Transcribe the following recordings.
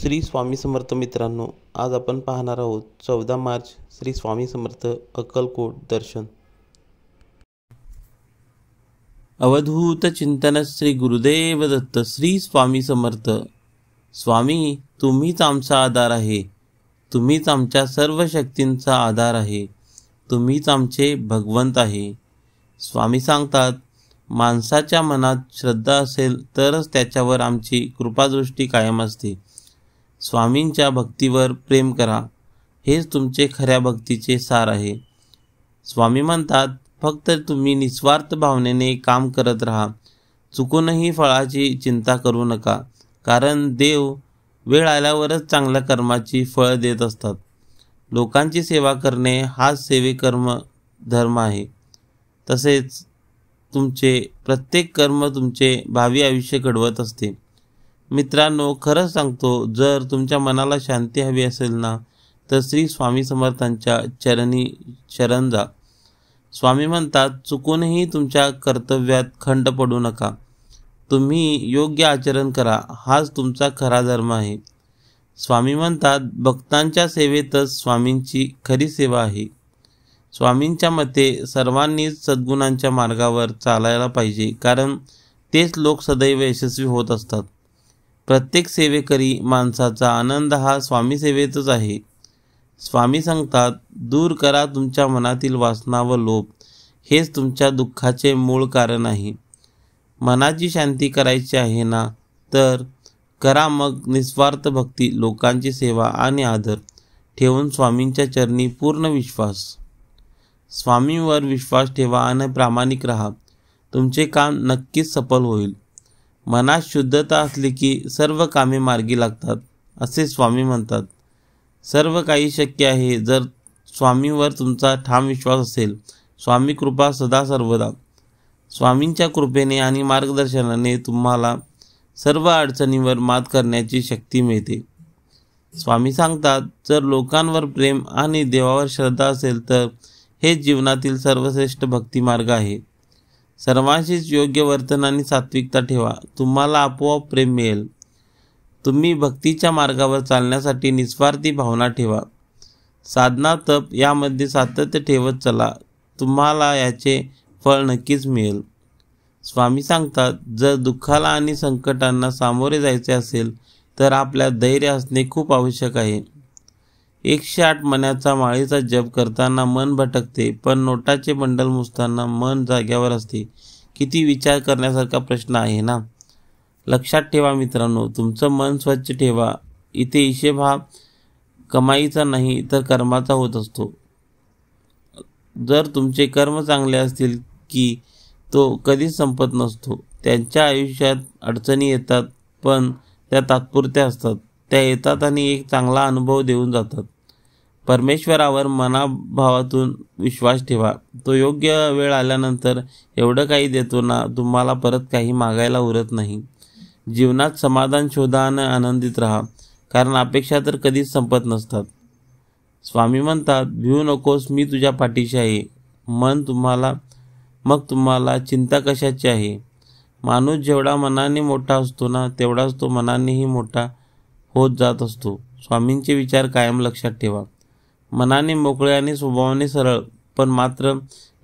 श्री स्वामी समर्थ मित्रांनो, आज आपण पाहणार आहोत 14 मार्च श्री स्वामी समर्थ अक्कलकोट दर्शन. अवधूत चिंतन श्री गुरुदेव दत्त. श्री स्वामी समर्थ. स्वामी, तुम्हीच आमचा आधार आहे, तुम्हीच आमच्या सर्व शक्तींचा आधार आहे, तुम्हीच आमचे भगवंत आहे. स्वामी सांगतात, माणसाच्या मनात श्रद्धा असेल तरच त्याच्यावर आमची कृपादृष्टी कायम असते. स्वामींच्या भक्तीवर प्रेम करा, हेच तुमचे खऱ्या भक्तीचे सार आहे. स्वामी म्हणतात, फक्त तुम्ही निस्वार्थ भावनेने काम करत राहा, चुकूनही फळाची चिंता करू नका, कारण देव वेळ आल्यावरच चांगल्या कर्माची फळ देत असतात. लोकांची सेवा करणे हाच सेवेकर्म धर्म आहे. तसेच तुमचे प्रत्येक कर्म तुमचे भावी आयुष्य घडवत असते. मित्रांनो, खरंच सांगतो, जर तुमच्या मनाला शांती हवी असेल ना, तर श्री स्वामी समर्थांच्या चरणी शरण जा. स्वामी म्हणतात, चुकूनही तुमच्या कर्तव्यात खंड पडू नका, तुम्ही योग्य आचरण करा, हाच तुमचा खरा धर्म आहे. स्वामी म्हणतात, भक्तांच्या सेवेतच स्वामींची खरी सेवा आहे. स्वामींच्या मते सर्वांनीच सद्गुणांच्या मार्गावर चालायला पाहिजे, कारण तेच लोक सदैव यशस्वी होत असतात. प्रत्येक सेवेकरी माणसाचा आनंद हा स्वामी सेवेतच आहे. स्वामी सांगतात, दूर करा तुमच्या मनातील वासना व लोभ, हेच तुमच्या दुःखाचे मूळ कारण आहे. मनाची शांती करायची आहे ना, तर करा मग निस्वार्थ भक्ती, लोकांची सेवा आणि आदर ठेवून स्वामींच्या चरणी पूर्ण विश्वास. स्वामींवर विश्वास ठेवा आणि प्रामाणिक राहा, तुमचे काम नक्कीच सफल होईल. मनात शुद्धता असली की सर्व कामे मार्गी लागतात, असे स्वामी म्हणतात. सर्व काही शक्य आहे जर स्वामींवर तुमचा ठाम विश्वास असेल. स्वामी कृपा सदा सर्वदा. स्वामींच्या कृपेने आणि मार्गदर्शनाने तुम्हाला सर्व अडचणींवर मात करण्याची शक्ती मिळते. स्वामी सांगतात, जर लोकांवर प्रेम आणि देवावर श्रद्धा असेल तर हेच जीवनातील सर्वश्रेष्ठ भक्ती मार्ग आहे. सर्वांशीच योग्य वर्तन आणि सात्विकता ठेवा, तुम्हाला आपोआप प्रेम मिळेल. तुम्ही भक्तीच्या मार्गावर चालण्यासाठी निस्वार्थी भावना ठेवा. साधना, तप यामध्ये सातत्य ठेवत चला, तुम्हाला याचे फळ नक्कीच मिळेल. स्वामी सांगतात, जर दुःखाला आणि संकटांना सामोरे जायचे असेल तर आपल्यात धैर्य असणे खूप आवश्यक आहे. 108 मण्याचा माळेचा जप करताना मन भटकते, पण नोटाचे बंडल मोजताना मन जाग्यावर असते. किती विचार करण्यासारखा प्रश्न आहे ना. लक्षात ठेवा मित्रांनो, तुमचं मन स्वच्छ ठेवा. इथे हिशेब हा कमाईचा नाही तर कर्माचा होत असतो. जर तुमचे कर्म चांगले असतील की तो कधीच संपत नसतो. त्यांच्या आयुष्यात अडचणी येतात, पण त्या तात्पुरत्या असतात. त्या येतात आणि एक चांगला अनुभव देऊन जातात. परमेश्वरावर मनाभावातून विश्वास ठेवा, तो योग्य वेळ आल्यानंतर एवढं काही देतो ना, तुम्हाला परत काही मागायला उरत नाही. जीवनात समाधान शोधा आणि आनंदित राहा, कारण अपेक्षा तर कधीच संपत नसतात. स्वामी म्हणतात, भिवू नकोस, मी तुझ्या पाठीशी आहे. मग तुम्हाला चिंता कशाची आहे. माणूस जेवढा मनाने मोठा असतो ना, तेवढाच तो मनानेही मोठा होत जात असतो. स्वामींचे विचार कायम लक्षात ठेवा. मनाने मोकळे आणि स्वभावाने सरळ, पण मात्र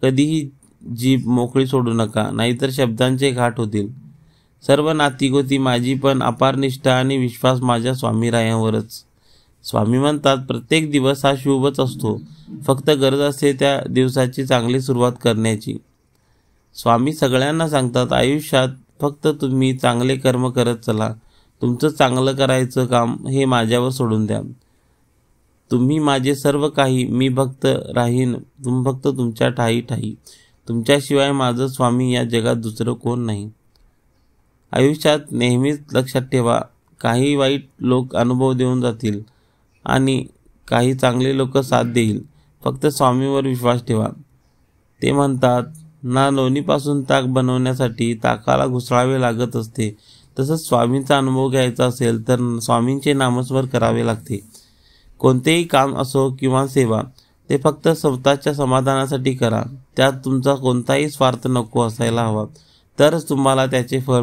कधीही जीभ मोकळी सोडू नका, नाहीतर शब्दांचे घाट होतील. सर्व नातीगोती माझी, पण अपार निष्ठा आणि विश्वास माझ्या स्वामीरायांवरच. स्वामी म्हणतात, प्रत्येक दिवस हा शुभच असतो, फक्त गरज असते त्या दिवसाची चांगली सुरुवात करण्याची. स्वामी सगळ्यांना सांगतात, आयुष्यात फक्त तुम्ही चांगले कर्म करत चला. तुमचं चांगलं करायचं काम हे माझ्यावर सोडून द्या. तुम्ही माझे सर्व काही, मी भक्त राहीन फक्त तुमच्या ठायी ठायी. तुमच्याशिवाय माझं स्वामी या जगात दुसरं कोण नाही. आयुष्यात नेहमीच लक्षात ठेवा, काही वाईट लोक अनुभव देऊन जातील आणि काही चांगले लोक साथ देईल. फक्त स्वामीवर विश्वास ठेवा. ते म्हणतात ना, लोणीपासून ताक बनवण्यासाठी ताकाला घुसळावे लागत असते, तसंच स्वामींचा अनुभव घ्यायचा असेल तर स्वामींचे नामस्मरण करावे लागते. कोणतेही काम असो किंवा सेवा, ते फक्त स्वतःच्या समाधानासाठी करा. त्यात तुमचा कोणताही स्वार्थ नको असायला हवा, तरच तुम्हाला त्याचे फळ